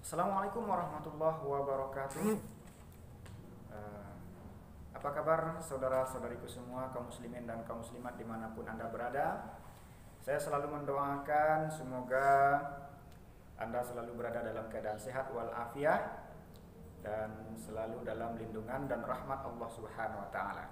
Assalamualaikum warahmatullahi wabarakatuh. Apa kabar saudara-saudariku semua, kaum muslimin dan kaum muslimat dimanapun Anda berada. Saya selalu mendoakan semoga Anda selalu berada dalam keadaan sehat walafiat dan selalu dalam lindungan dan rahmat Allah Subhanahu wa taala.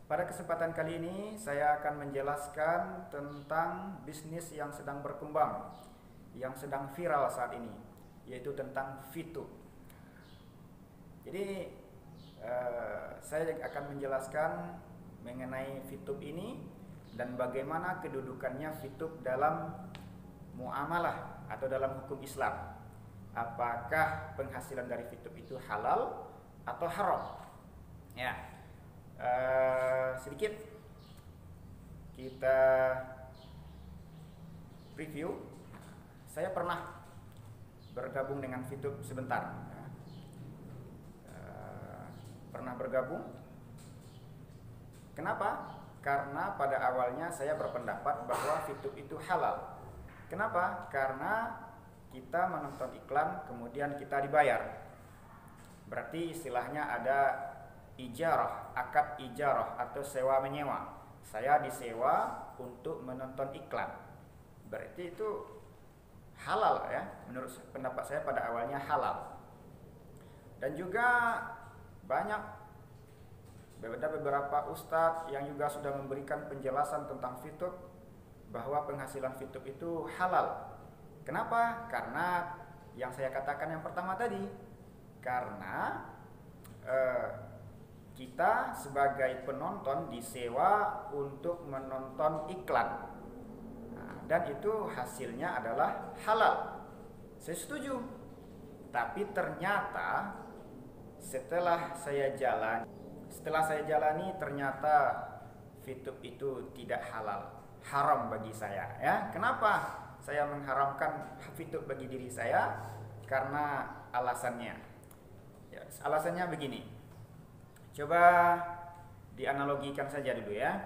Pada kesempatan kali ini saya akan menjelaskan tentang bisnis yang sedang berkembang, yang sedang viral saat ini, yaitu tentang VTube. Jadi saya akan menjelaskan mengenai VTube ini dan bagaimana kedudukannya VTube dalam muamalah atau dalam hukum Islam. Apakah penghasilan dari VTube itu halal atau haram? Ya, sedikit kita review. Saya pernah bergabung dengan VTube sebentar. Pernah bergabung. Kenapa? Karena pada awalnya saya berpendapat bahwa VTube itu halal. Kenapa? Karena kita menonton iklan kemudian kita dibayar. Berarti istilahnya ada ijarah, akad ijarah atau sewa menyewa. Saya disewa untuk menonton iklan. Berarti itu halal ya, menurut pendapat saya pada awalnya halal. Dan juga banyak beberapa ustadz yang juga sudah memberikan penjelasan tentang VTube bahwa penghasilan VTube itu halal. Kenapa? Karena yang saya katakan yang pertama tadi, karena kita sebagai penonton disewa untuk menonton iklan. Dan itu hasilnya adalah halal. Saya setuju. Tapi ternyata setelah saya jalani ternyata VTube itu tidak halal, haram bagi saya ya. Kenapa saya mengharamkan VTube bagi diri saya? Karena alasannya. Ya, alasannya begini. Coba dianalogikan saja dulu ya.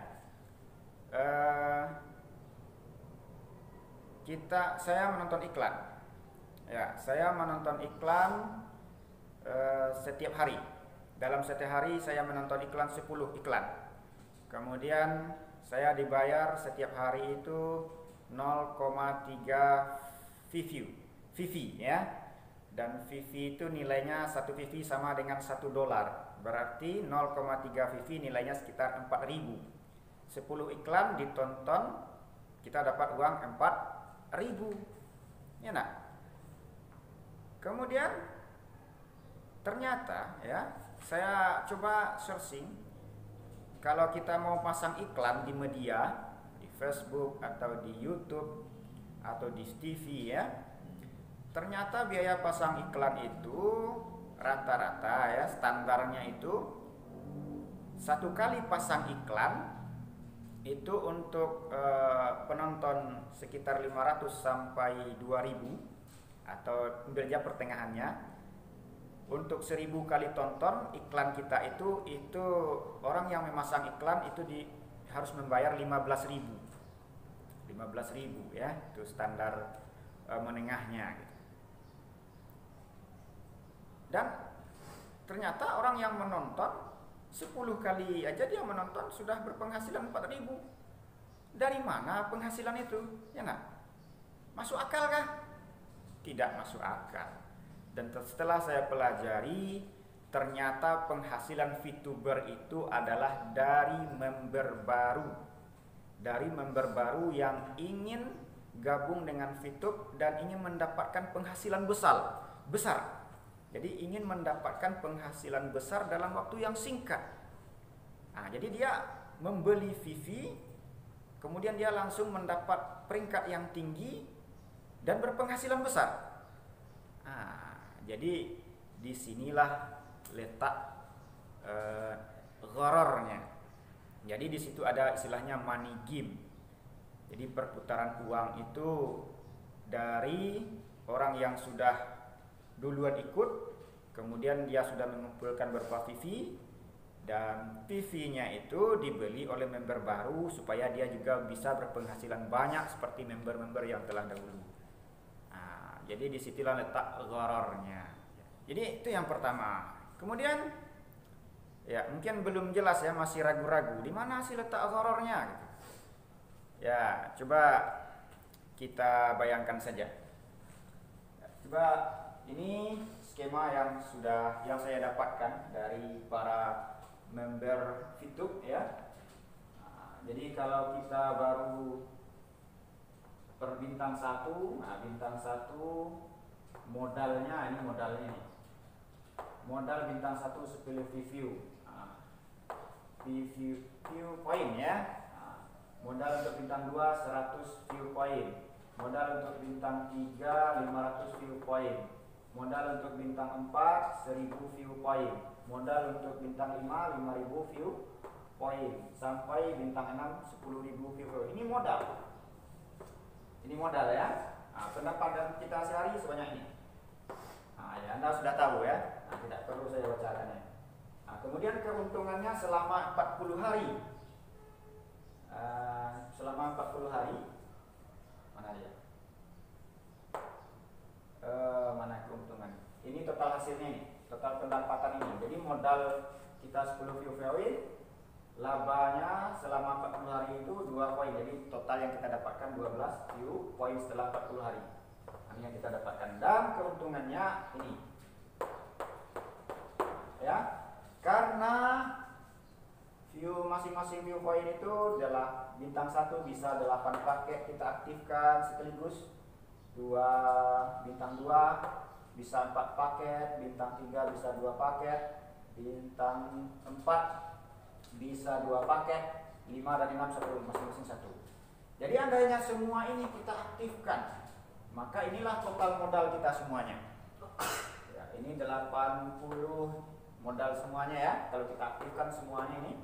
Saya menonton iklan. Ya, saya menonton iklan setiap hari. Dalam setiap hari saya menonton iklan 10 iklan. Kemudian saya dibayar setiap hari itu 0,3 VV ya. Dan VV itu nilainya 1 VV sama dengan $1. Berarti 0,3 VV nilainya sekitar 4.000. 10 iklan ditonton, kita dapat uang 4.000. Ya nak. Kemudian ternyata ya, saya coba searching, kalau kita mau pasang iklan di media, di Facebook atau di YouTube atau di TV ya, ternyata biaya pasang iklan itu rata-rata ya, standarnya itu satu kali pasang iklan itu untuk penonton sekitar 500 sampai 2000 atau ambil aja pertengahannya. Untuk 1000 kali tonton iklan kita itu orang yang memasang iklan itu harus membayar 15.000 ya, itu standar menengahnya gitu. Dan ternyata orang yang menonton 10 kali aja dia menonton sudah berpenghasilan 4.000. Dari mana penghasilan itu? Ya enggak? Masuk akal kah? Tidak masuk akal. Dan setelah saya pelajari, ternyata penghasilan VTuber itu adalah dari member baru. Dari member baru yang ingin gabung dengan VTube dan ingin mendapatkan penghasilan besar. Jadi ingin mendapatkan penghasilan besar dalam waktu yang singkat. Nah, jadi dia membeli VV, kemudian dia langsung mendapat peringkat yang tinggi dan berpenghasilan besar. Jadi disinilah letak gharornya. Jadi di situ ada istilahnya money game. Jadi perputaran uang itu dari orang yang sudah duluan ikut, kemudian dia sudah mengumpulkan beberapa VV, dan PV-nya itu dibeli oleh member baru supaya dia juga bisa berpenghasilan banyak seperti member-member yang telah dahulu. jadi disitulah letak gharornya. Jadi itu yang pertama. Kemudian ya mungkin belum jelas ya, masih ragu-ragu di mana sih letak gharornya gitu. Ya, coba kita bayangkan saja. Coba ini skema yang saya dapatkan dari para member Fitup ya. Jadi kalau kita baru per bintang 1, nah bintang 1 modalnya ini modal bintang 1 10 view. View point ya. Modal untuk bintang 2 100 view point. Modal untuk bintang 3 500 view point. Modal untuk bintang 4 1000 view point. Modal untuk bintang 5 5000 view point. Sampai bintang 6 10.000 view point. Ini modal ya. Pendapatan kita sehari sebanyak ini. Ya, Anda sudah tahu ya. Tidak perlu saya bacakannya. Kemudian keuntungannya selama 40 hari. Selama 40 hari mana dia? Mana keuntungan? Ini total hasilnya ini, total pendapatan ini. Jadi modal kita 10 view point, labanya selama 40 hari itu 2 poin. Jadi total yang kita dapatkan 12 view point setelah 40 hari. Ini yang kita dapatkan, dan keuntungannya ini. Ya. Karena masing-masing view point itu adalah bintang 1 bisa 8 paket kita aktifkan sekaligus, bintang 2 bisa 4 paket, bintang 3 bisa 2 paket, bintang 4 bisa 2 paket, 5 dan 6 satu masing-masing 1. Jadi andainya semua ini kita aktifkan, maka inilah total modal kita semuanya. Ya, ini 80 modal semuanya ya. Kalau kita aktifkan semuanya ini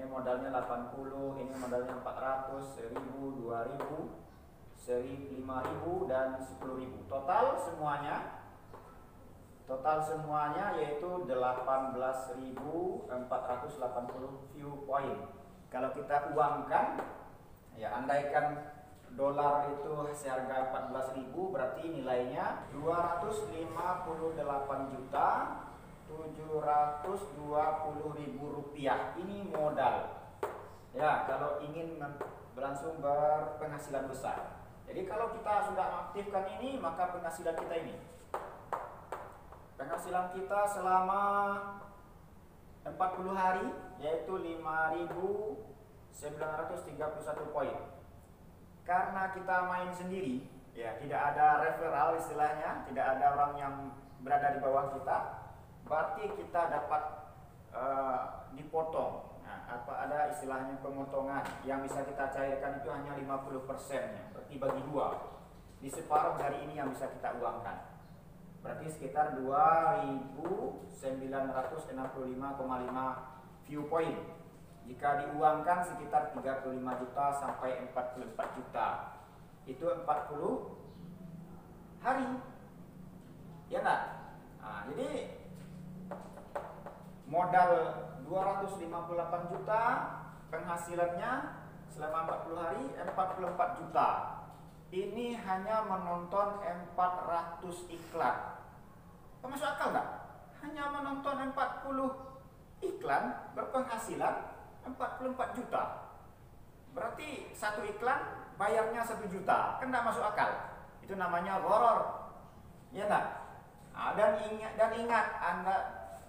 modalnya 80, ini modalnya 400, 1000, 2000, 5000 dan 10.000. Total semuanya yaitu 18.480 view point. Kalau kita uangkan, ya andaikan dolar itu seharga 14.000, berarti nilainya 258.720.000 rupiah. Ini modal. Ya, kalau ingin berlangsung berpenghasilan besar. Jadi kalau kita sudah aktifkan ini, maka penghasilan kita ini. Penghasilan kita selama 40 hari yaitu 5.931 poin. Karena kita main sendiri, ya tidak ada referral istilahnya, tidak ada orang yang berada di bawah kita, berarti kita dapat dipotong. Nah, ada istilahnya pemotongan yang bisa kita cairkan itu hanya 50%-nya, berarti bagi 2. Di separuh dari ini yang bisa kita uangkan. Berarti sekitar 2.965,5 view point. Jika diuangkan sekitar 35 juta sampai 44 juta. Itu 40 hari. Ya enggak? Nah, jadi modal 258 juta, penghasilannya selama 40 hari 44 juta. Ini hanya menonton 400 iklan. Masuk akal enggak? Hanya menonton 40 iklan berpenghasilan 44 juta. Berarti satu iklan bayarnya 1 juta. Kan enggak masuk akal. Itu namanya gharar. Ya enggak? Dan ingat Anda,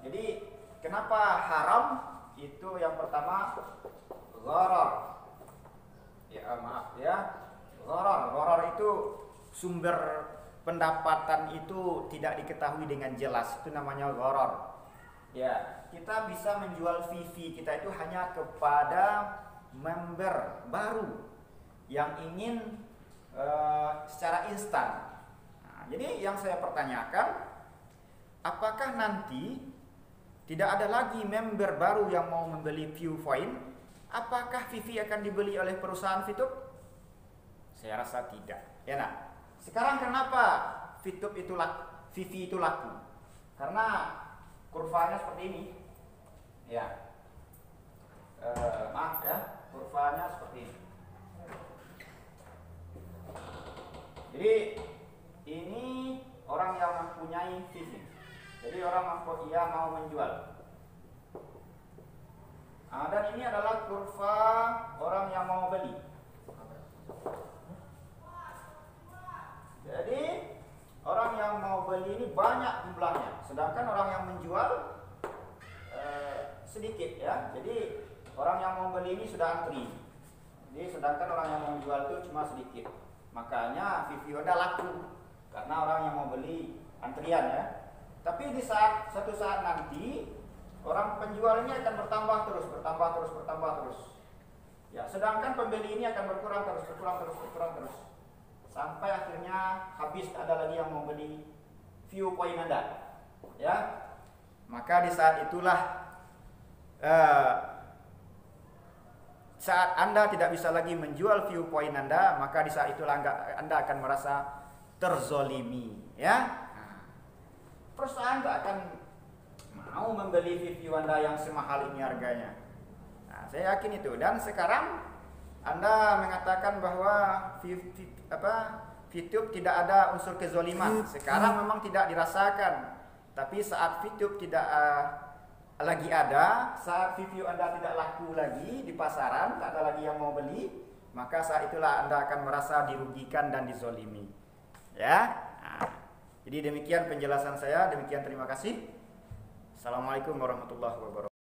jadi kenapa haram? Itu yang pertama gharar. Ya maaf ya. Gharar itu sumber pendapatan itu tidak diketahui dengan jelas. Itu namanya gharar. Ya, kita bisa menjual VV kita itu hanya kepada member baru yang ingin secara instan. Nah, jadi yang saya pertanyakan, apakah nanti tidak ada lagi member baru yang mau membeli view point? Apakah VV akan dibeli oleh perusahaan Fitup? Saya rasa tidak. Ya nah. Sekarang kenapa Fitup itu laku, VV itu laku? Karena kurvanya seperti ini. Ya. Maaf ya, kurvanya seperti ini. Jadi ini VV. Jadi orang ia mau menjual. Dan ini adalah kurva orang yang mau beli. Jadi orang yang mau beli ini banyak jumlahnya, sedangkan orang yang menjual sedikit ya. Jadi orang yang mau beli ini sudah antri. Jadi sedangkan orang yang mau menjual itu cuma sedikit. Makanya VV Honda laku karena orang yang mau beli antrian ya. Tapi di suatu saat nanti orang penjual ini akan bertambah terus. Ya, sedangkan pembeli ini akan berkurang terus. Sampai akhirnya habis ada lagi yang mau beli viewpoint Anda. Ya. Maka di saat itulah saat Anda tidak bisa lagi menjual viewpoint Anda, maka di saat itulah Anda akan merasa terzolimi, ya. Perusahaan tidak akan mau membeli VV Anda yang semahal ini harganya. Nah, saya yakin itu. Dan sekarang Anda mengatakan bahwa VTube tidak ada unsur kezoliman. Sekarang memang tidak dirasakan. Tapi saat VTube tidak lagi ada, saat VV Anda tidak laku lagi di pasaran, tak ada lagi yang mau beli, maka saat itulah Anda akan merasa dirugikan dan dizolimi. Ya. Jadi demikian penjelasan saya, demikian terima kasih. Assalamualaikum warahmatullahi wabarakatuh.